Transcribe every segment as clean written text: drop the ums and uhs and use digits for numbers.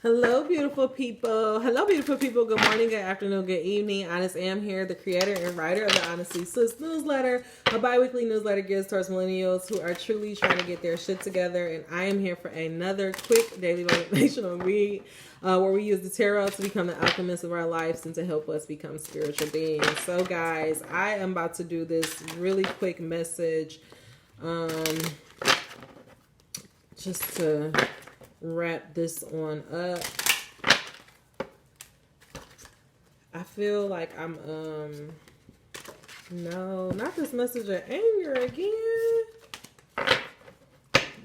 Hello, beautiful people. Hello, beautiful people. Good morning, good afternoon, good evening. Honest Am here, the creator and writer of the Honestly Sis newsletter, a bi-weekly newsletter geared towards millennials who are truly trying to get their shit together. And I am here for another quick daily motivational read where we use the tarot to become the alchemists of our lives and to help us become spiritual beings. So, guys, I am about to do this really quick message just to wrap this on up. I feel like I'm no, not this message of anger again.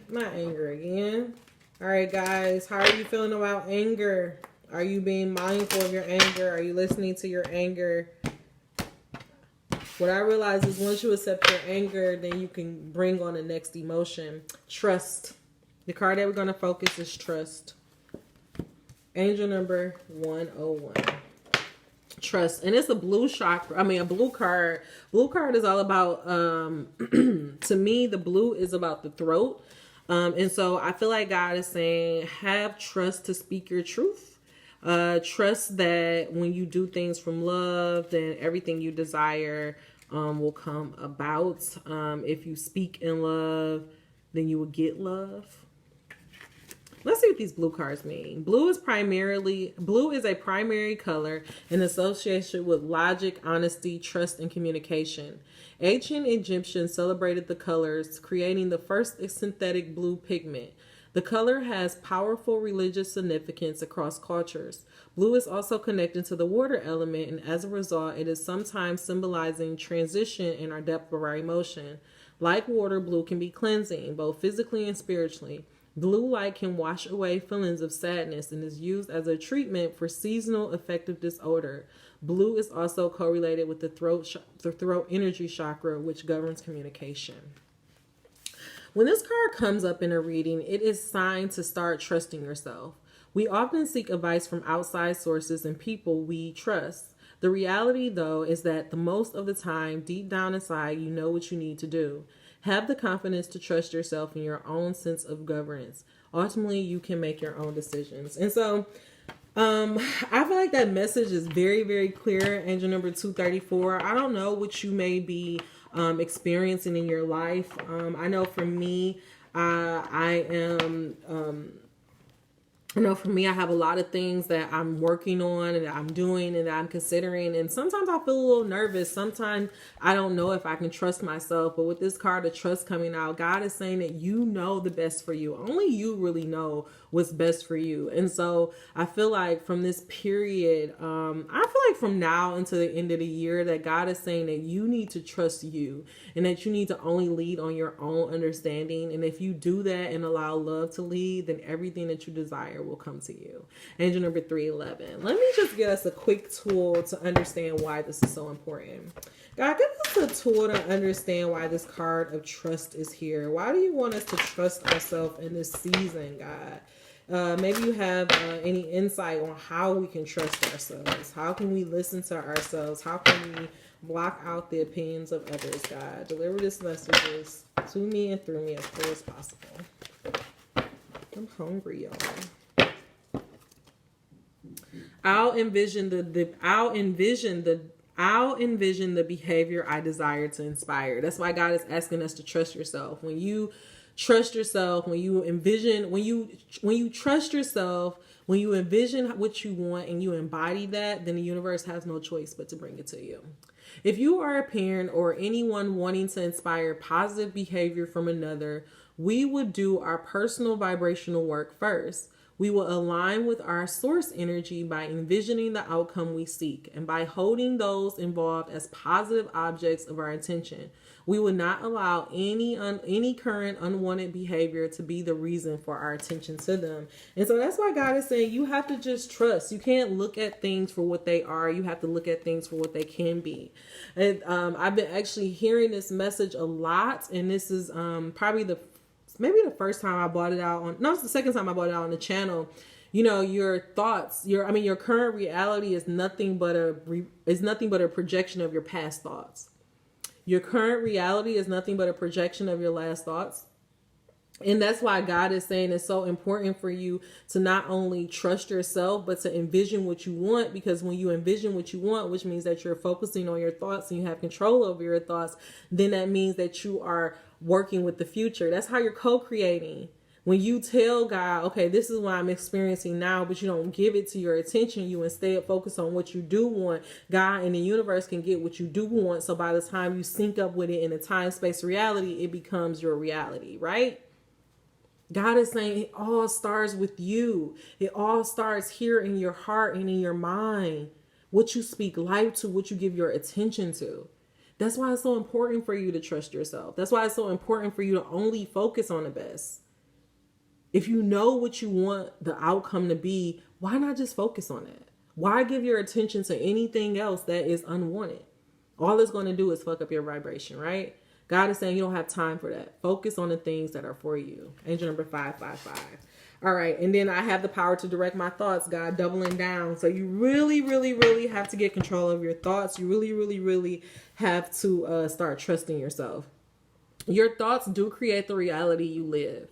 Not anger again. All right, guys, how are you feeling about anger? Are you being mindful of your anger? Are you listening to your anger? What I realize is once you accept your anger, then you can bring on the next emotion. Trust. The card that we're going to focus is trust. Angel number 101. Trust. And it's a blue chakra. I mean, a blue card. Blue card is all about, to me, the blue is about the throat. And so I feel like God is saying, have trust to speak your truth. Trust that when you do things from love, then everything you desire will come about. If you speak in love, then you will get love. Let's see what these blue cards mean. Blue is a primary color in association with logic, honesty, trust, and communication. Ancient Egyptians celebrated the colors, creating the first synthetic blue pigment. The color has powerful religious significance across cultures. Blue is also connected to the water element, and as a result, it is sometimes symbolizing transition in our depth of our emotion. Like water, blue can be cleansing, both physically and spiritually. Blue light can wash away feelings of sadness and is used as a treatment for seasonal affective disorder. Blue is also correlated with the throat energy chakra, which governs communication. When this card comes up in a reading, it is signed to start trusting yourself. We often seek advice from outside sources and people we trust. The reality, though, is that the most of the time, deep down inside, you know what you need to do. Have the confidence to trust yourself and your own sense of governance. Ultimately, you can make your own decisions. And so, I feel like that message is very, very clear. Angel number 234. I don't know what you may be experiencing in your life. I know for me, I have a lot of things that I'm working on and that I'm doing and that I'm considering. And sometimes I feel a little nervous. Sometimes I don't know if I can trust myself. But with this card of trust coming out, God is saying that you know the best for you. Only you really know what's best for you. And so I feel like from this period, I feel like from now until the end of the year that God is saying that you need to trust you and that you need to only lead on your own understanding. And if you do that and allow love to lead, then everything that you desire will come to you. Angel number 311. Let me just get us a quick tool to understand why this is so important. God, give us a tool to understand why this card of trust is here. Why do you want us to trust ourselves in this season, God? Maybe you have any insight on how we can trust ourselves. How can we listen to ourselves? How can we block out the opinions of others, God? Deliver this message to me and through me as clear as possible. I'm hungry, y'all. I'll envision the behavior I desire to inspire. That's why God is asking us to trust yourself. When you trust yourself, when you trust yourself, when you envision what you want and you embody that, then the universe has no choice but to bring it to you. If you are a parent or anyone wanting to inspire positive behavior from another, we would do our personal vibrational work first. We will align with our source energy by envisioning the outcome we seek and by holding those involved as positive objects of our attention. We will not allow any current unwanted behavior to be the reason for our attention to them. And so that's why God is saying you have to just trust. You can't look at things for what they are. You have to look at things for what they can be. And I've been actually hearing this message a lot, and this is probably maybe the first time I brought it out on, no, it's the second time I brought it out on the channel. You know, your thoughts, your current reality is nothing but a projection of your past thoughts. Your current reality is nothing but a projection of your last thoughts. And that's why God is saying it's so important for you to not only trust yourself, but to envision what you want. Because when you envision what you want, which means that you're focusing on your thoughts and you have control over your thoughts, then that means that you are working with the future. That's how you're co-creating. When you tell God, okay, this is what I'm experiencing now, but you don't give it to your attention, you instead focus on what you do want, God and the universe can get what you do want. So by the time you sync up with it in a time-space reality, it becomes your reality, right? God is saying it all starts with you. It all starts here in your heart and in your mind. What you speak life to, what you give your attention to. That's why it's so important for you to trust yourself. That's why it's so important for you to only focus on the best. If you know what you want the outcome to be, why not just focus on it? Why give your attention to anything else that is unwanted? All it's going to do is fuck up your vibration, right? God is saying you don't have time for that. Focus on the things that are for you. Angel number 555. All right. And then I have the power to direct my thoughts, God, doubling down. So you really, really, really have to get control of your thoughts. You really, really, really have to start trusting yourself. Your thoughts do create the reality you live.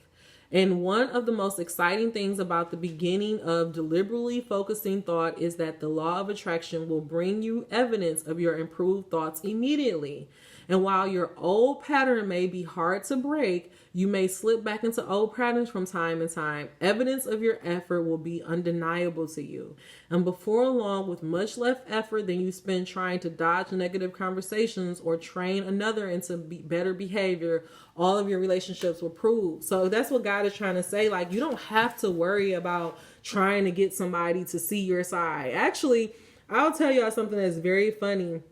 And one of the most exciting things about the beginning of deliberately focusing thought is that the law of attraction will bring you evidence of your improved thoughts immediately. And while your old pattern may be hard to break, you may slip back into old patterns from time to time. Evidence of your effort will be undeniable to you. And before long, with much less effort than you spend trying to dodge negative conversations or train another into better behavior, all of your relationships will prove. So that's what God is trying to say. Like, you don't have to worry about trying to get somebody to see your side. Actually, I'll tell y'all something that's very funny.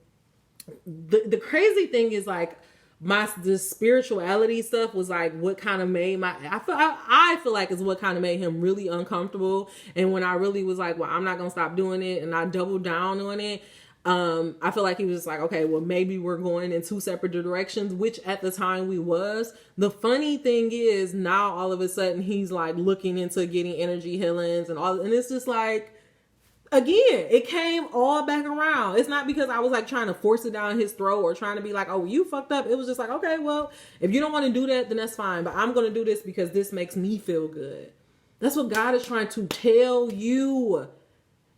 The crazy thing is, like, the spirituality stuff was like what kind of made I feel like is what kind of made him really uncomfortable. And when I really was like, well, I'm not gonna stop doing it, and I doubled down on it, I feel like he was just like, okay, well, maybe we're going in two separate directions, which at the time we was. The funny thing is now all of a sudden he's like looking into getting energy healings and all, and it's just like, again, it came all back around. It's not because I was like trying to force it down his throat or trying to be like, oh, you fucked up. It was just like, okay, well, if you don't want to do that, then that's fine. But I'm going to do this because this makes me feel good. That's what God is trying to tell you.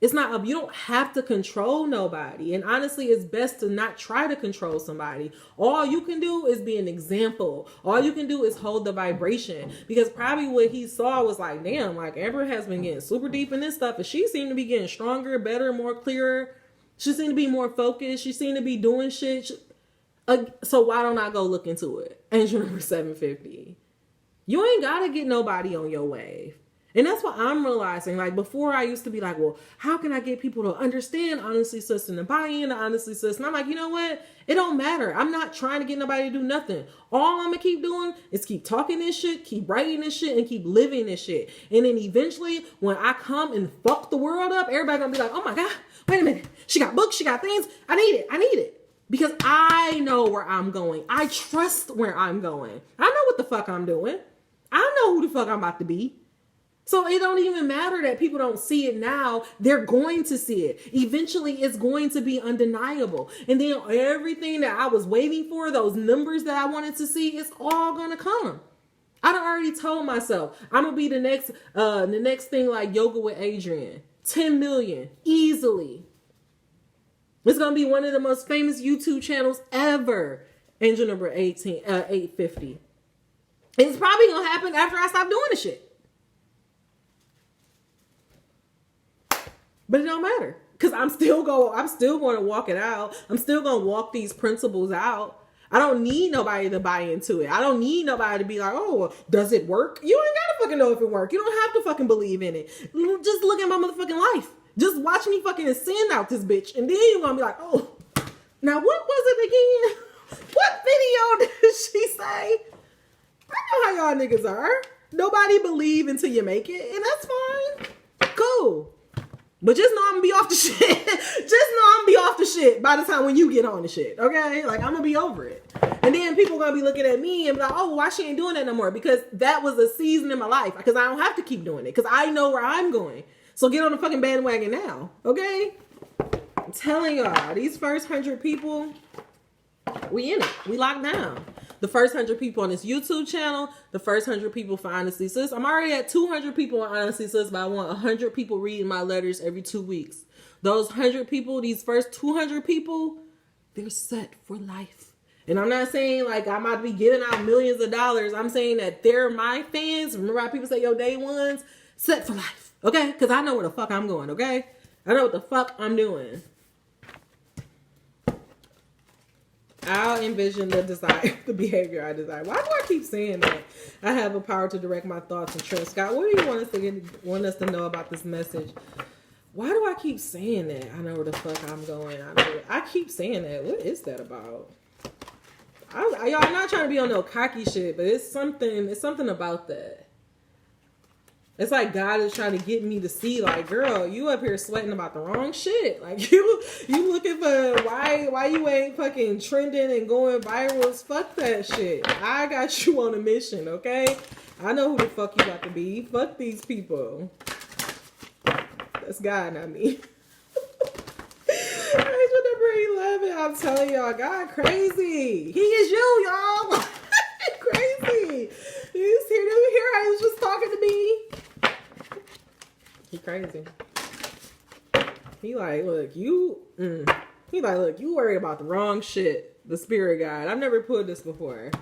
It's not, you don't have to control nobody. And honestly, it's best to not try to control somebody. All you can do is be an example. All you can do is hold the vibration. Because probably what he saw was like, damn, like Amber has been getting super deep in this stuff. And she seemed to be getting stronger, better, more clearer. She seemed to be more focused. She seemed to be doing shit. So why don't I go look into it? Angel number 750. You ain't got to get nobody on your wave. And that's what I'm realizing. Like, before I used to be like, well, how can I get people to understand Honestly Sis and to buy into Honestly Sis? And I'm like, you know what? It don't matter. I'm not trying to get nobody to do nothing. All I'm going to keep doing is keep talking this shit, keep writing this shit, and keep living this shit. And then eventually, when I come and fuck the world up, everybody going to be like, oh my God, wait a minute. She got books, she got things. I need it. Because I know where I'm going. I trust where I'm going. I know what the fuck I'm doing. I know who the fuck I'm about to be. So it don't even matter that people don't see it now. They're going to see it. Eventually, it's going to be undeniable. And then everything that I was waiting for, those numbers that I wanted to see, it's all going to come. I done already told myself I'm going to be the next thing like Yoga with Adrian. 10 million. Easily. It's going to be one of the most famous YouTube channels ever. Angel number 850. It's probably going to happen after I stop doing the shit. But it don't matter, because I'm still going to walk it out. I'm still going to walk these principles out. I don't need nobody to buy into it. I don't need nobody to be like, oh, does it work? You ain't got to fucking know if it works. You don't have to fucking believe in it. Just look at my motherfucking life. Just watch me fucking send out this bitch. And then you're going to be like, oh, now what was it again? What video did she say? I know how y'all niggas are. Nobody believe until you make it. And that's fine. Cool. But just know I'm gonna be off the shit. Just know I'm gonna be off the shit by the time when you get on the shit, okay? Like, I'm gonna be over it. And then people gonna be looking at me and be like, oh, why she ain't doing that no more? Because that was a season in my life. Because I don't have to keep doing it. Because I know where I'm going. So get on the fucking bandwagon now, okay? I'm telling y'all, these first 100 people, we in it. We locked down. the first 100 people on this YouTube channel, the first 100 people for Honestly Sis. I'm already at 200 people on Honestly Sis, but I want 100 people reading my letters every 2 weeks. Those 100 people, these first 200 people, they're set for life. And I'm not saying like I'm about to be giving out millions of dollars. I'm saying that they're my fans. Remember how people say, yo, day ones, set for life. Okay? Because I know where the fuck I'm going, okay? I know what the fuck I'm doing. I'll envision the desire, the behavior I desire. Why do I keep saying that? I have the power to direct my thoughts and trust. God, what do you want us to know about this message? Why do I keep saying that? I know where the fuck I'm going. I keep saying that. What is that about? Y'all, I'm not trying to be on no cocky shit, but it's something about that. It's like God is trying to get me to see, like, girl, you up here sweating about the wrong shit. Like, you looking for why you ain't fucking trending and going viral. Fuck that shit. I got you on a mission, okay? I know who the fuck you got to be. Fuck these people. That's God, not me. Angel number 11. I'm telling y'all, God crazy. He is you, y'all. Crazy. You hear how he was just talking to me? He crazy. He like, look, you worried about the wrong shit. The spirit guide. I've never put this before.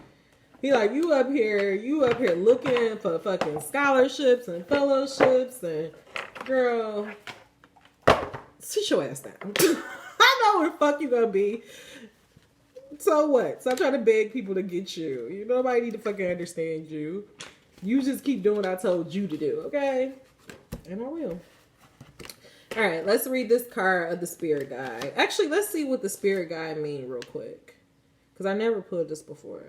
He like, you up here looking for fucking scholarships and fellowships and girl, sit your ass down. I know where the fuck you gonna be. So what? Stop trying to beg people to get you. You nobody need to fucking understand you. You just keep doing what I told you to do, okay? And I will. All right, let's read this card of the spirit guide. Actually, let's see what the spirit guide mean real quick, because I never pulled this before.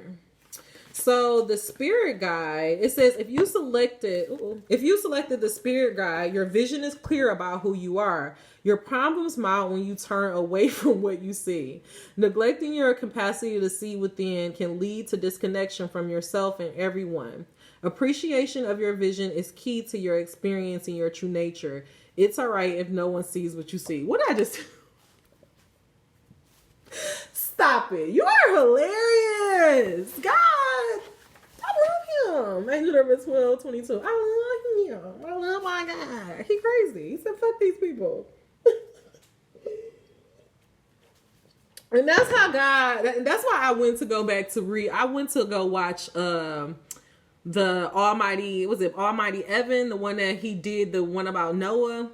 So the spirit guide, it says if you selected the spirit guide, your vision is clear about who you are. Your problems mount when you turn away from what you see. Neglecting your capacity to see within can lead to disconnection from yourself and everyone. Appreciation of your vision is key to your experiencing your true nature. It's all right if no one sees what you see. What did I just... Stop it. You are hilarious. God. I love him. Angel number 1222. I love him. I love my God. He crazy. He said, fuck these people. And that's how God... That's why I went to go back to read. I went to go watch... the Almighty, was it Almighty Evan, the one that he did, the one about Noah?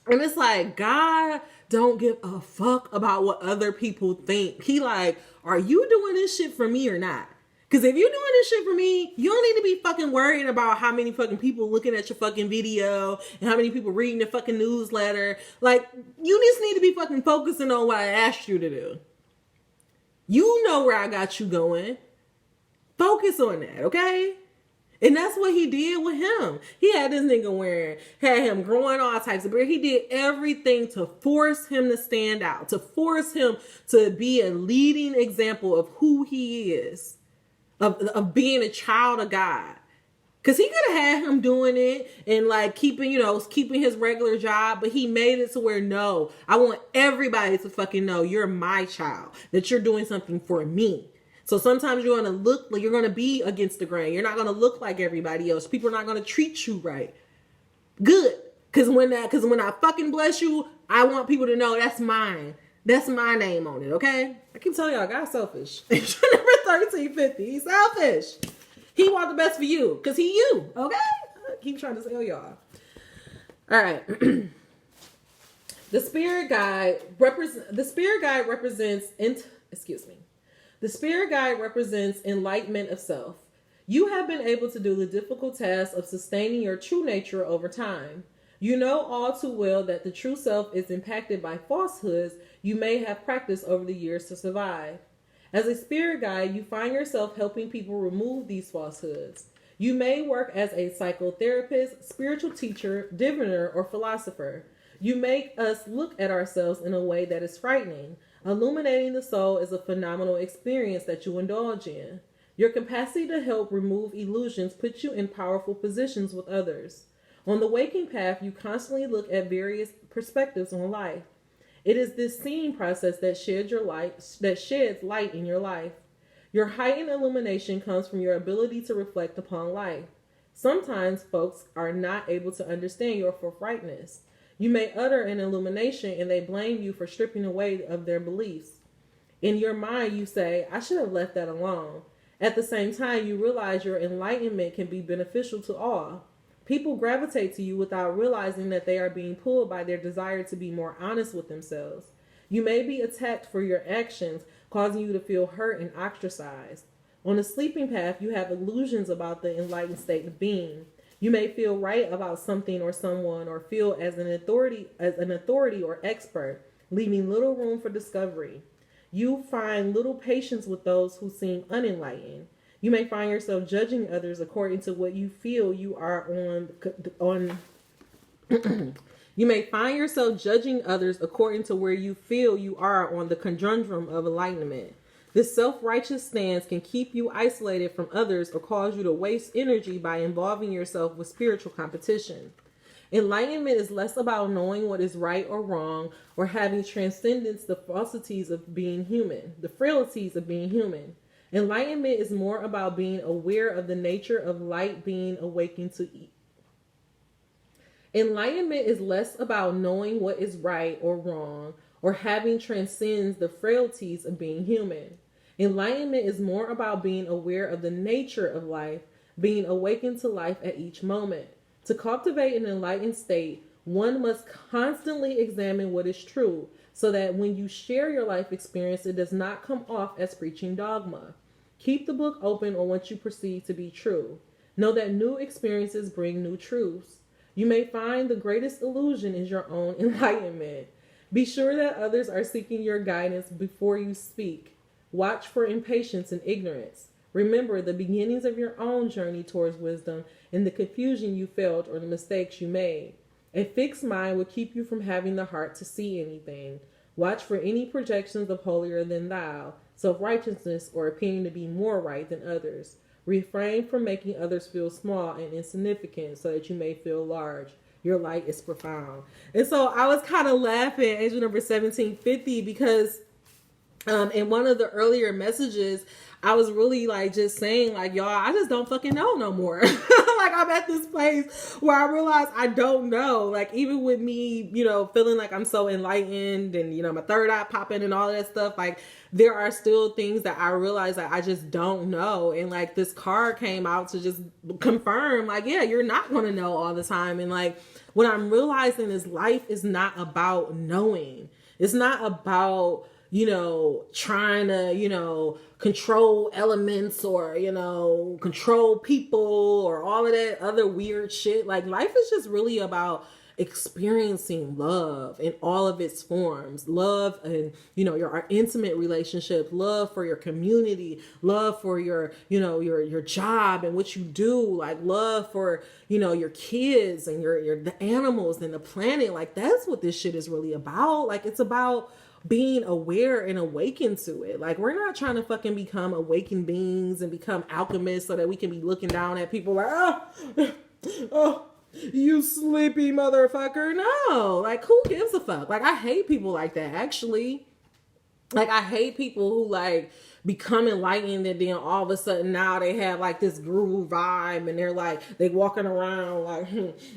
And it's like, God don't give a fuck about what other people think. He like, are you doing this shit for me or not? Because if you're doing this shit for me, you don't need to be fucking worrying about how many fucking people looking at your fucking video and how many people reading the fucking newsletter. Like, you just need to be fucking focusing on what I asked you to do. You know where I got you going. Focus on that, okay? And that's what he did with him. He had this nigga had him growing all types of beard. He did everything to force him to stand out, to force him to be a leading example of who he is, of being a child of God. Because he could have had him doing it and like keeping his regular job, but he made it to where, no, I want everybody to fucking know you're my child, that you're doing something for me. So sometimes you're going to look like you're going to be against the grain. You're not going to look like everybody else. People are not going to treat you right. Good. Because when I fucking bless you, I want people to know that's mine. That's my name on it, okay? I can tell y'all, God's selfish. Number 1350. He's selfish. He wants the best for you because he you, okay? I keep trying to tell y'all. All right. The spirit guide represents enlightenment of self. You have been able to do the difficult task of sustaining your true nature over time. You know all too well that the true self is impacted by falsehoods you may have practiced over the years to survive. As a spirit guide, you find yourself helping people remove these falsehoods. You may work as a psychotherapist, spiritual teacher, diviner, or philosopher. You make us look at ourselves in a way that is frightening. Illuminating the soul is a phenomenal experience that you indulge in. Your capacity to help remove illusions puts you in powerful positions with others. On the waking path, you constantly look at various perspectives on life. It is this seeing process that sheds light in your life. Your heightened illumination comes from your ability to reflect upon life. Sometimes folks are not able to understand your forthrightness. You may utter an illumination and they blame you for stripping away of their beliefs. In your mind, you say, I should have left that alone. At the same time, you realize your enlightenment can be beneficial to all. People gravitate to you without realizing that they are being pulled by their desire to be more honest with themselves. You may be attacked for your actions, causing you to feel hurt and ostracized. On the sleeping path, you have illusions about the enlightened state of being. You may feel right about something or someone, or feel as an authority or expert, leaving little room for discovery. You find little patience with those who seem unenlightened. You may find yourself judging others according to what you feel you are on. You may find yourself judging others according to where you feel you are on the conundrum of enlightenment. This self-righteous stance can keep you isolated from others or cause you to waste energy by involving yourself with spiritual competition. Enlightenment is less about knowing what is right or wrong or having transcendence the falsities of being human, the frailties of being human. Enlightenment is more about being aware of the nature of light being awakened to eat. Enlightenment is less about knowing what is right or wrong or having transcends the frailties of being human. Enlightenment is more about being aware of the nature of life, being awakened to life at each moment. To cultivate an enlightened state, one must constantly examine what is true, so that when you share your life experience, it does not come off as preaching dogma. Keep the book open on what you perceive to be true. Know that new experiences bring new truths. You may find the greatest illusion is your own enlightenment. Be sure that others are seeking your guidance before you speak. Watch for impatience and ignorance. Remember the beginnings of your own journey towards wisdom and the confusion you felt or the mistakes you made. A fixed mind will keep you from having the heart to see anything. Watch for any projections of holier than thou, self-righteousness, or appearing to be more right than others. Refrain from making others feel small and insignificant so that you may feel large. Your light is profound. And so I was kind of laughing at angel number 1750 because in one of the earlier messages, I was really like just saying like, y'all, I just don't fucking know no more. Like I'm at this place where I realize I don't know. Like even with me, feeling like I'm so enlightened and, my third eye popping and all that stuff, like there are still things that I realize that I just don't know. And like this card came out to just confirm like, yeah, you're not going to know all the time. And like what I'm realizing is life is not about knowing. It's not about trying to, control elements or, control people or all of that other weird shit. Like life is just really about experiencing love in all of its forms. Love and, your intimate relationships, love for your community, love for your job and what you do, like love for, your kids and the animals and the planet. Like that's what this shit is really about. Like it's about being aware and awakened to it. Like we're not trying to fucking become awakened beings and become alchemists so that we can be looking down at people like, oh, you sleepy motherfucker. No, like who gives a fuck? Like I hate people like that actually. Like I hate people who like become enlightened and then all of a sudden now they have like this guru vibe and they're like they walking around like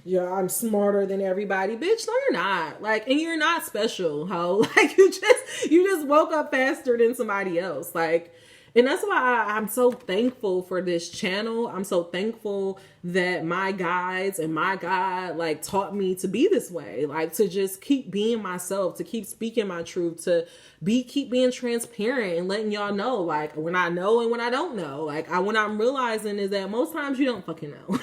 yeah, I'm smarter than everybody. Bitch, no you're not. Like, and you're not special, ho. Like you just woke up faster than somebody else. Like, and that's why I'm so thankful for this channel. I'm so thankful that my guides and my God like taught me to be this way, like to just keep being myself, to keep speaking my truth, to keep being transparent and letting y'all know like when I know and when I don't know. Like what I'm realizing is that most times you don't fucking know.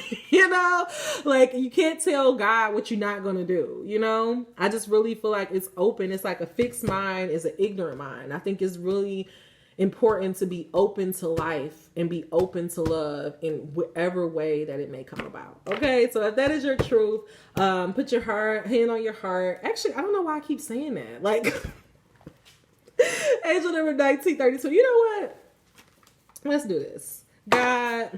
Like you can't tell God what you're not gonna do. I just really feel like it's open. It's like a fixed mind is an ignorant mind. I think it's really important to be open to life and be open to love in whatever way that it may come about. Okay, so if that is your truth, put your hand on your heart. Actually, I don't know why I keep saying that. Like, angel number 1932. You know what? Let's do this. God,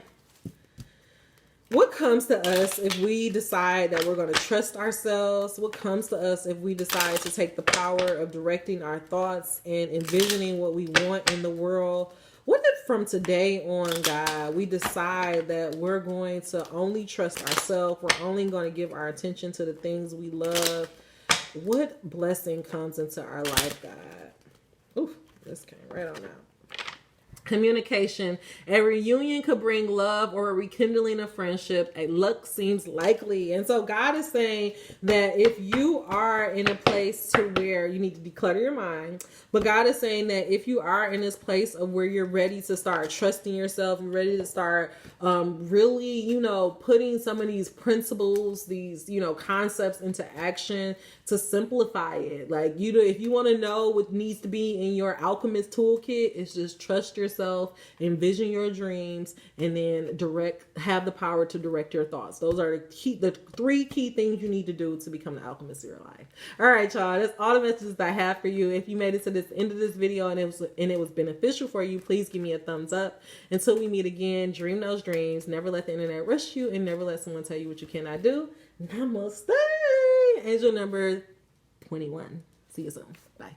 what comes to us if we decide that we're going to trust ourselves? What comes to us if we decide to take the power of directing our thoughts and envisioning what we want in the world? What did from today on, God, we decide that we're going to only trust ourselves. We're only going to give our attention to the things we love. What blessing comes into our life, God? Oof, this came right on out. Communication. A reunion could bring love or a rekindling of friendship. A luck seems likely. And so God is saying that if you are in a place to where you need to declutter your mind, but God is saying that if you are in this place of where you're ready to start trusting yourself, you're ready to start really, putting some of these principles, these, concepts into action to simplify it. Like, if you want to know what needs to be in your alchemist toolkit, it's just trust yourself, envision your dreams, and then have the power to direct your thoughts. Those are the three key things you need to do to become the alchemist of your life. All right, y'all, that's all the messages I have for you. If you made it to this end of this video and it was beneficial for you, please give me a thumbs up. Until we meet again, dream those dreams, never let the internet rush you, and never let someone tell you what you cannot do. Namaste. Angel number 21. See you soon. Bye.